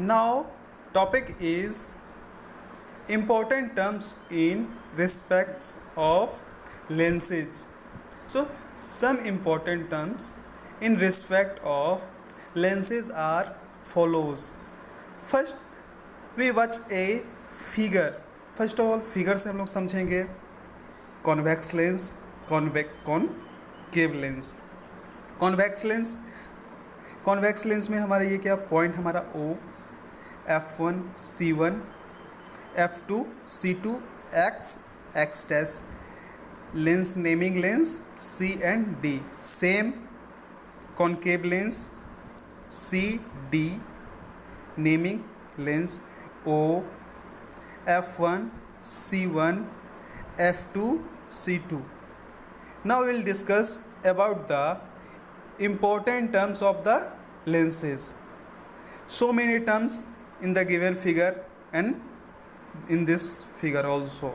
Now, topic is important terms in respects of lenses. So, some important terms in respect of lenses are follows. First, we watch a figure. First of all figure से हम लोग समझेंगे convex lens, concave lens. Convex lens में हमारा ये क्या point हमारा O, F1 C1 F2 C2 X dash, lens naming lens C and D। Same concave lens C D, naming lens O F1 C1 F2 C2. Now we will discuss about the important terms of the lenses. So many terms in the given figure and in this figure also.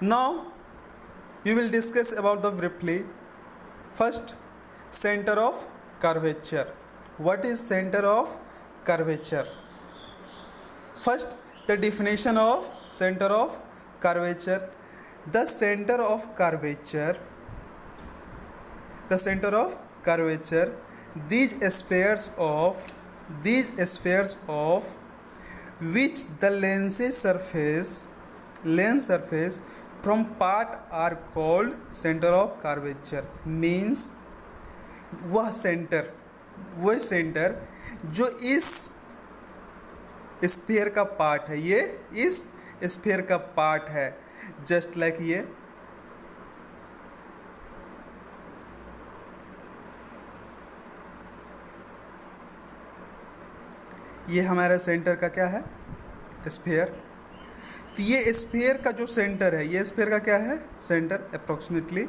Now we will discuss about the briefly. First, center of curvature. What is center of curvature? First, the definition of center of curvature. The center of curvature, these spheres of which the lens surface from part are called center of curvature. Means वह centre जो इस sphere का part है, ये इस sphere का part है, just like ये हमारा सेंटर का क्या है, स्फीयर। तो ये स्फीयर का जो सेंटर है, ये स्फीयर का क्या है, सेंटर। अप्रोक्सीमेटली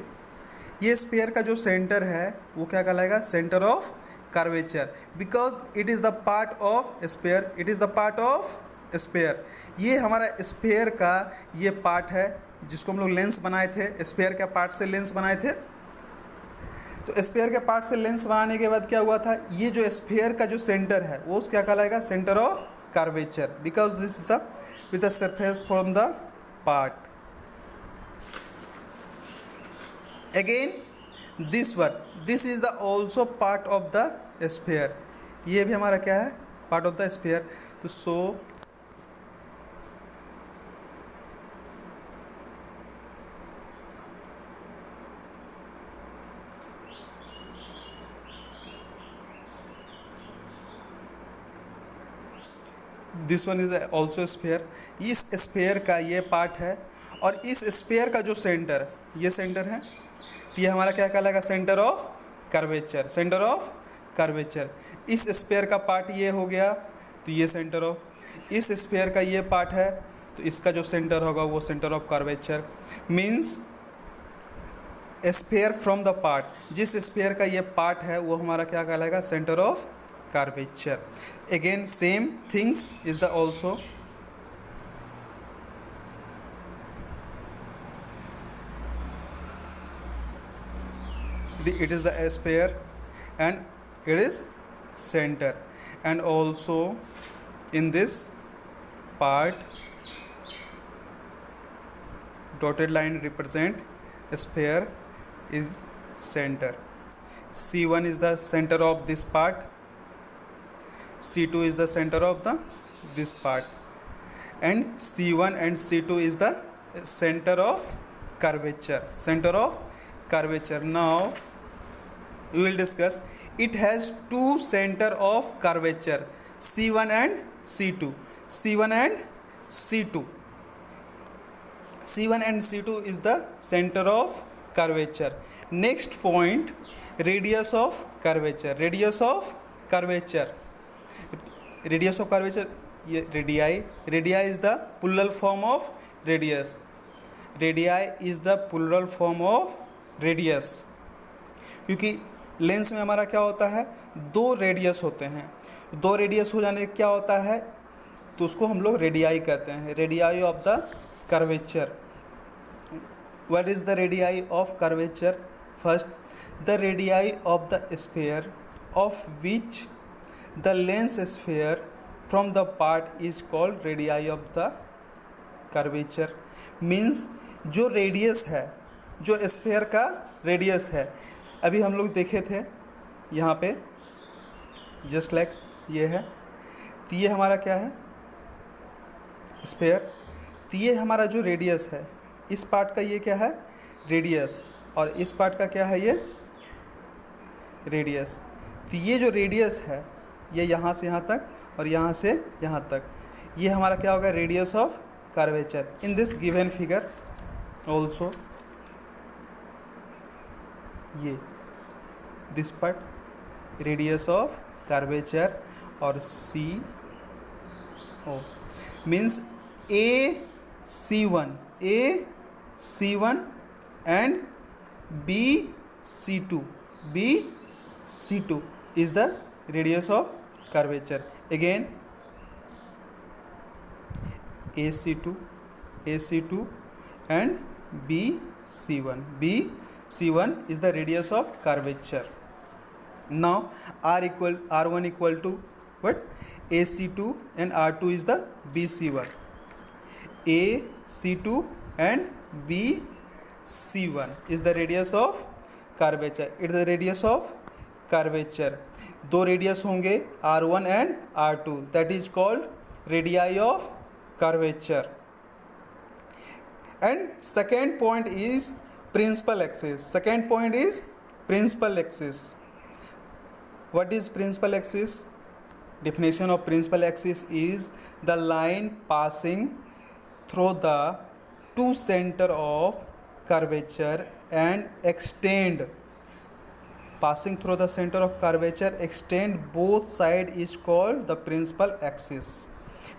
ये स्फीयर का जो सेंटर है वो क्या कहलाएगा, centre of curvature, because it is the part of sphere. ये हमारा स्फीयर का ये पार्ट है जिसको हम लोग लेंस बनाए थे, स्फीयर के पार्ट से लेंस बनाए थे। तो स्फीयर के पार्ट से लेंस बनाने के बाद क्या हुआ था, ये जो स्फीयर का जो सेंटर है वो क्या कहलाएगा, centre of curvature, because this is the with the surface from the part. Again this is the also part of the sphere. ये भी हमारा क्या है, पार्ट ऑफ द स्फीयर। तो so this one is also sphere. इस sphere का ये part है और इस स्फीयर का जो सेंटर, ये सेंटर है, तो ये हमारा क्या कहलाएगा, सेंटर ऑफ कर्वेचर। इस स्फीयर का पार्ट ये हो गया, तो ये सेंटर ऑफ, इस स्फीयर का ये पार्ट है, तो इसका जो सेंटर होगा वो centre of curvature. Means sphere from the part, जिस स्फीयर का ये पार्ट है वो हमारा क्या कहलाएगा, centre of curvature. Again same things is the also it is the sphere and it is center, and also in this part dotted line represent sphere is center. C1 is the center of this part, C2 is the center of this part, and C1 and C2 is the center of curvature. Now we will discuss, it has two center of curvature, C1 and C2. C1 and C2 is the center of curvature. Next point, radius of curvature. ये radii is the plural form of radius. क्योंकि lens में हमारा क्या होता है, दो radius होते हैं। दो रेडियस हो जाने क्या होता है, तो उसको हम लोग रेडियाई कहते हैं, radii of the curvature. What is the radii of curvature? First, the radii of the sphere of which the lens sphere from the part is called radii of the curvature. Means जो radius है, जो sphere का radius है, अभी हम लोग देखे थे यहाँ पे जस्ट लाइक ये है, तो ये हमारा क्या है स्फेयर, तो ये हमारा जो रेडियस है, इस पार्ट का ये क्या है रेडियस, और इस पार्ट का क्या है ये रेडियस। तो ये जो रेडियस है ये यहाँ से यहाँ तक और यहाँ से यहाँ तक, ये हमारा क्या होगा radius of curvature. In this given figure also ये this part radius of curvature और C O means AC1 and BC2 is the radius of curvature. Again AC2 and BC1 is the radius of curvature. Now R1 equal to what? AC2 and R2 is the BC1. AC2 and BC1 is the radius of curvature. It is the radius of curvature. दो radius होंगे R1 and R2, that is called radii of curvature. And second point is principal axis. Second point is principal axis. What is principal axis? Definition of principal axis is the line passing through the two center of curvature and extend, passing through the center of curvature, extend both side is called the principal axis.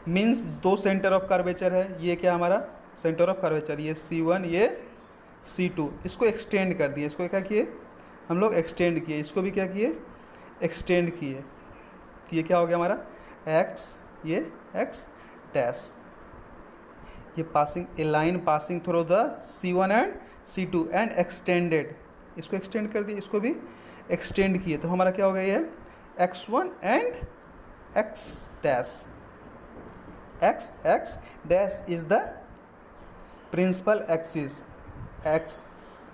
Means दो center of curvature है, ये क्या हमारा center of curvature, ये C1 ये C2, इसको extend कर दिए, इसको क्या किए हम लोग extend किए, इसको भी क्या किए extend किए, तो ये क्या हो गया हमारा x, ये x डैश, ये passing A line passing through the C1 and C2 and extended, इसको एक्सटेंड कर दिए, इसको भी एक्सटेंड किए, तो हमारा क्या हो गया ये x1 and x dash, x dash is the principal axis, x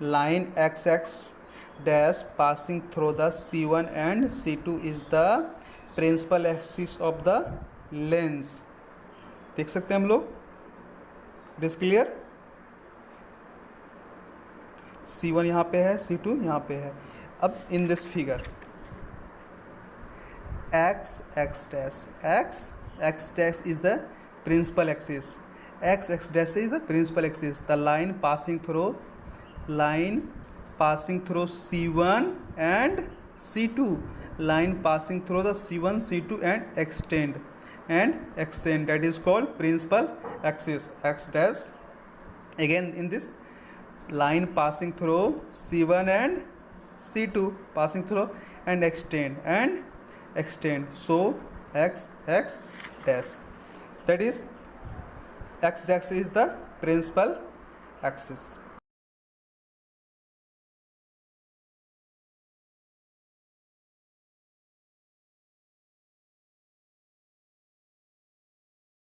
line x dash passing through the C1 and C2 is the principal axis of the lens. देख सकते हैं हम लोग, इट इज क्लियर। C1 यहाँ पे है, C2 यहाँ पे है। अब in this figure x dash is the principal axis, x dash is the principal axis, the line passing through C1 and C2, line passing through the C1 C2 and extend, that is called principal axis, x dash. Again in this line passing through C1 and C2, passing through and extend, so x dash, that is x dash is the principal axis.